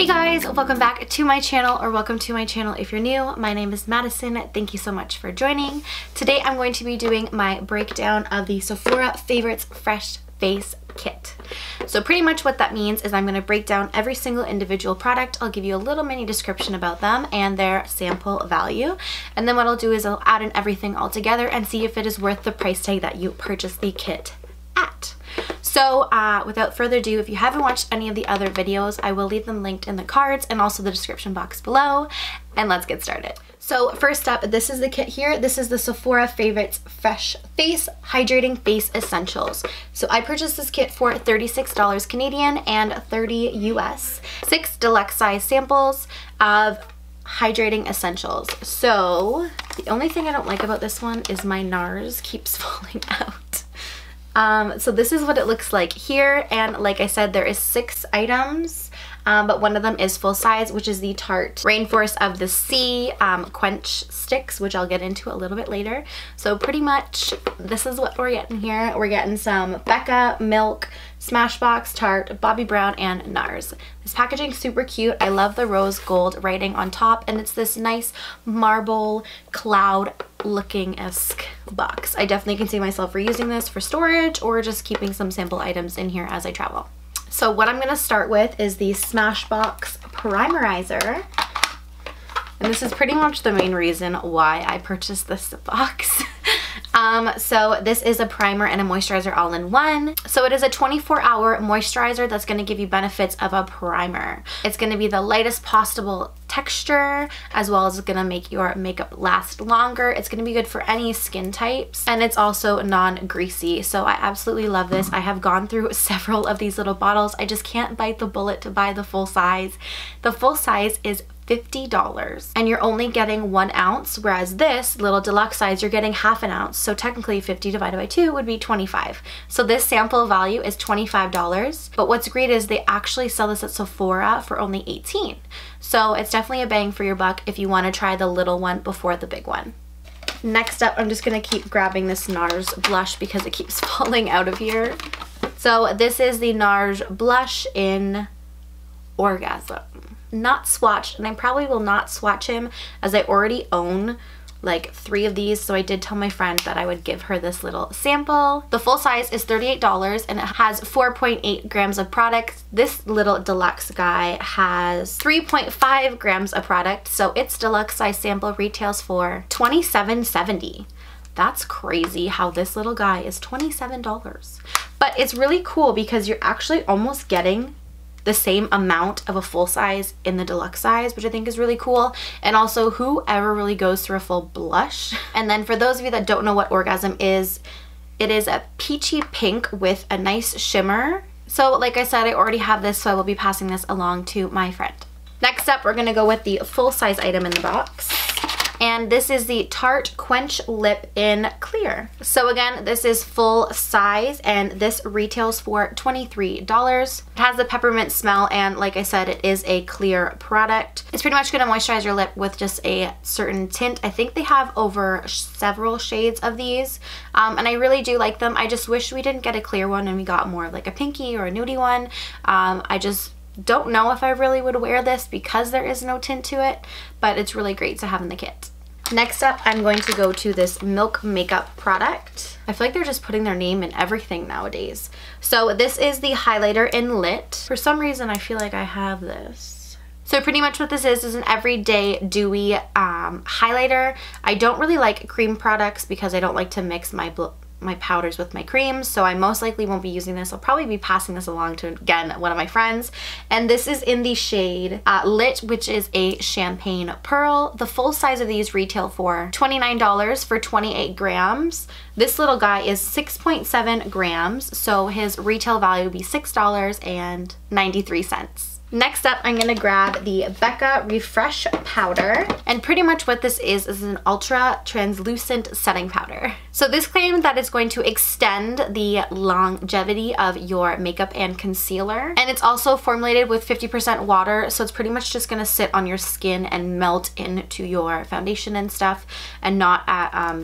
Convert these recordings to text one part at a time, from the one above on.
Hey guys, welcome back to my channel, or welcome to my channel if you're new. My name is Madison. Thank you so much for joining. Today I'm going to be doing my breakdown of the Sephora Favorites Fresh Face Kit. So pretty much what that means is I'm going to break down every single individual product. I'll give you a little mini description about them and their sample value. And then what I'll do is I'll add in everything all together and see if it is worth the price tag that you purchased the kit at. So without further ado, if you haven't watched any of the other videos, I will leave them linked in the cards and also the description box below, and let's get started. So first up, this is the kit here. This is the Sephora Favorites Fresh Face Hydrating Face Essentials. So I purchased this kit for $36 Canadian and $30 US. 6 deluxe size samples of hydrating essentials. So the only thing I don't like about this one is my NARS keeps falling out. So this is what it looks like here, and like I said, there is 6 items, but one of them is full size, which is the Tarte Rainforest of the Sea Quench Sticks, which I'll get into a little bit later. So pretty much this is what we're getting here. We're getting some Becca, Milk, Smashbox, Tarte, Bobbi Brown, and NARS. This packaging is super cute. I love the rose gold writing on top, and it's this nice marble cloud looking-esque box. I definitely can see myself reusing this for storage or just keeping some sample items in here as I travel. So what I'm going to start with is the Smashbox Primerizer. And this is pretty much the main reason why I purchased this box. So this is a primer and a moisturizer all in one. So it is a 24-hour moisturizer that's going to give you benefits of a primer. It's going to be the lightest possible texture, as well as going to make your makeup last longer. It's going to be good for any skin types, and it's also non-greasy. So I absolutely love this. I have gone through several of these little bottles. I just can't bite the bullet to buy the full size. The full size is $50 and you're only getting 1 ounce, whereas this little deluxe size you're getting half an ounce. So technically 50 divided by 2 would be 25. So this sample value is $25, but what's great is they actually sell this at Sephora for only $18. So it's definitely a bang for your buck if you want to try the little one before the big one. Next up, I'm just going to keep grabbing this NARS blush because it keeps falling out of here. So this is the NARS blush in Orgasm. Not swatched, and I probably will not swatch him as I already own like 3 of these, so I did tell my friend that I would give her this little sample. The full size is $38 and it has 4.8 grams of product. This little deluxe guy has 3.5 grams of product, so its deluxe size sample retails for $27.70. That's crazy how this little guy is $27. But it's really cool because you're actually almost getting the same amount of a full size in the deluxe size, which I think is really cool. And also, whoever really goes through a full blush. And then for those of you that don't know what Orgasm is, it is a peachy pink with a nice shimmer. So like I said, I already have this, so I will be passing this along to my friend. Next up, we're gonna go with the full size item in the box. And this is the Tarte Quench Lip in Clear. So again, this is full size and this retails for $23. It has the peppermint smell, and like I said, it is a clear product. It's pretty much going to moisturize your lip with just a certain tint. I think they have over several shades of these, and I really do like them. I just wish we didn't get a clear one and we got more of like a pinky or a nudie one. I just don't know if I really would wear this because there is no tint to it, but it's really great to have in the kit. Next up, I'm going to go to this Milk makeup product. I feel like they're just putting their name in everything nowadays. So this is the highlighter in Lit. For some reason, I feel like I have this. So pretty much what this is an everyday dewy highlighter. I don't really like cream products because I don't like to mix my powders with my creams, so I most likely won't be using this. I'll probably be passing this along to, again, one of my friends. And this is in the shade Lit, which is a champagne pearl. The full size of these retail for $29 for 28 grams. This little guy is 6.7 grams, so his retail value would be $6.93. Next up, I'm going to grab the Becca Refresh Powder. And pretty much what this is an ultra translucent setting powder. So this claims that it's going to extend the longevity of your makeup and concealer. And it's also formulated with 50% water, so it's pretty much just going to sit on your skin and melt into your foundation and stuff and not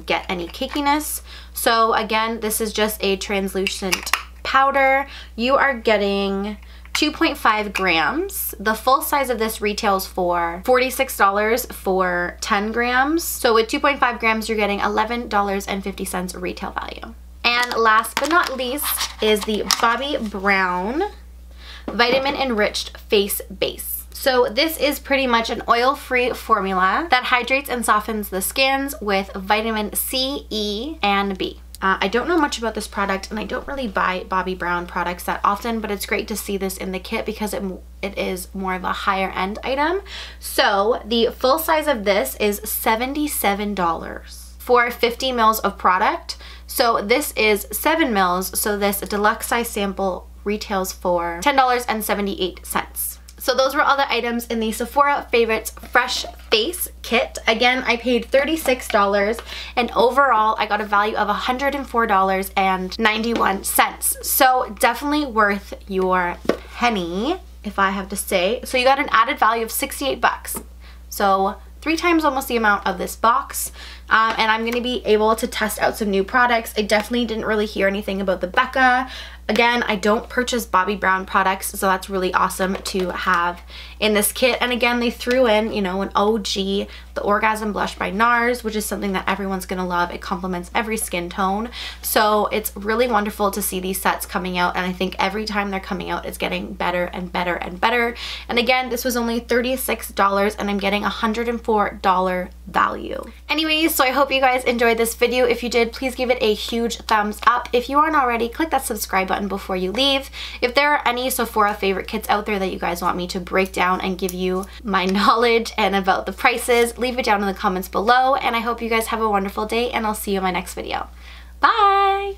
get any cakiness. So again, this is just a translucent powder. You are getting 2.5 grams. The full size of this retails for $46 for 10 grams. So with 2.5 grams, you're getting $11.50 retail value. And last but not least is the Bobbi Brown Vitamin Enriched Face Base. So this is pretty much an oil-free formula that hydrates and softens the skins with vitamin C, E, and B. I don't know much about this product, and I don't really buy Bobbi Brown products that often, but it's great to see this in the kit because it is more of a higher end item. So the full size of this is $77 for 50 mils of product. So this is 7 mils, so this deluxe size sample retails for $10.78. So those were all the items in the Sephora Favorites Fresh Face Kit. Again, I paid $36 and overall I got a value of $104.91. So definitely worth your penny, if I have to say. So you got an added value of 68 bucks. So 3 times almost the amount of this box. And I'm going to be able to test out some new products. I definitely didn't really hear anything about the Becca. Again, I don't purchase Bobbi Brown products, so that's really awesome to have in this kit. And again, they threw in, you know, an OG, the Orgasm Blush by NARS, which is something that everyone's gonna love. It complements every skin tone. So it's really wonderful to see these sets coming out, and I think every time they're coming out, it's getting better and better and better. And again, this was only $36 and I'm getting $104 value. Anyways, so I hope you guys enjoyed this video. If you did, please give it a huge thumbs up. If you aren't already, click that subscribe button before you leave. If there are any Sephora favorite kits out there that you guys want me to break down and give you my knowledge and about the prices, leave it down in the comments below. And I hope you guys have a wonderful day, and I'll see you in my next video. Bye!